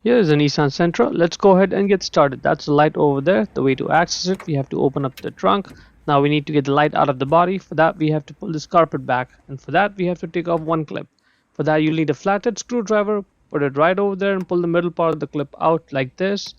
Here is a Nissan Sentra. Let's go ahead and get started. That's the light over there. The way to access it, we have to open up the trunk. Now we need to get the light out of the body. For that, we have to pull this carpet back. And for that, we have to take off one clip. For that, you'll need a flathead screwdriver. Put it right over there and pull the middle part of the clip out like this.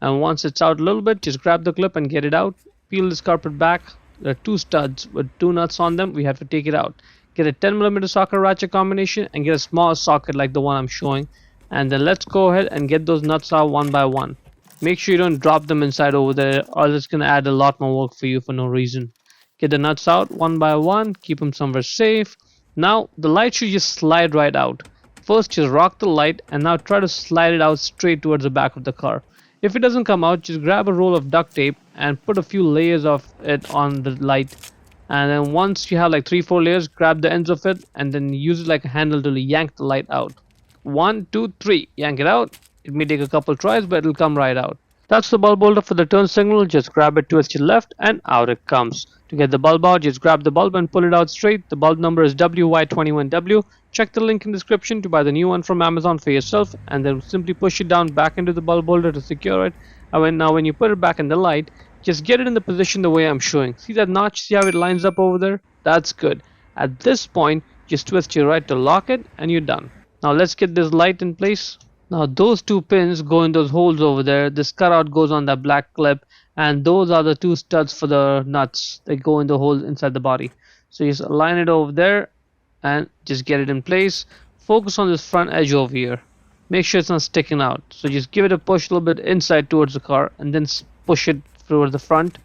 And once it's out a little bit, just grab the clip and get it out. Peel this carpet back. There are two studs with two nuts on them. We have to take it out. Get a 10mm socket ratchet combination and get a small socket like the one I'm showing. And then let's go ahead and get those nuts out one by one. Make sure you don't drop them inside over there, or it's going to add a lot more work for you for no reason. Get the nuts out one by one, keep them somewhere safe. Now the light should just slide right out. First just rock the light and now try to slide it out straight towards the back of the car. If it doesn't come out, just grab a roll of duct tape and put a few layers of it on the light. And then once you have like 3-4 layers, grab the ends of it and then use it like a handle to yank the light out. 1, 2, 3, yank it out. It may take a couple tries, but it'll come right out. That's the bulb holder for the turn signal. Just grab it, twist your left, and out it comes. To get the bulb out, just grab the bulb and pull it out straight. The bulb number is WY21W. Check the link in the description to buy the new one from Amazon for yourself, and then simply push it down back into the bulb holder to secure it. And now when you put it back in the light, just get it in the position the way I'm showing. See that notch? See how it lines up over there? That's good. At this point, just twist your right to lock it, and you're done. Now let's get this light in place. Now those two pins go in those holes over there. This cutout goes on that black clip, and those are the two studs for the nuts. They go in the hole inside the body. So just align it over there and just get it in place. Focus on this front edge over here. Make sure it's not sticking out. So just give it a push a little bit inside towards the car and then push it towards the front.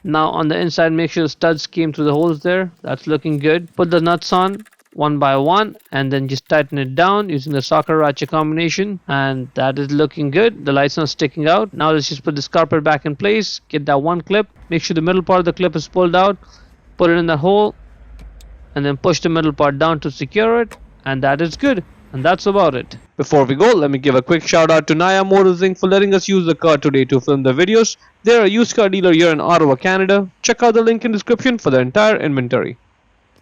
Now on the inside, make sure the studs came through the holes there. That's looking good. Put the nuts on one by one and then just tighten it down using the socket ratchet combination, and that is looking good. The light's not sticking out. Now let's just put this carpet back in place. Get that one clip, make sure the middle part of the clip is pulled out, put it in the hole and then push the middle part down to secure it, and that is good. And that's about it. Before we go, let me give a quick shout out to Naya Motors Inc. for letting us use the car today to film the videos. They're a used car dealer here in Ottawa, Canada. Check out the link in the description for the entire inventory.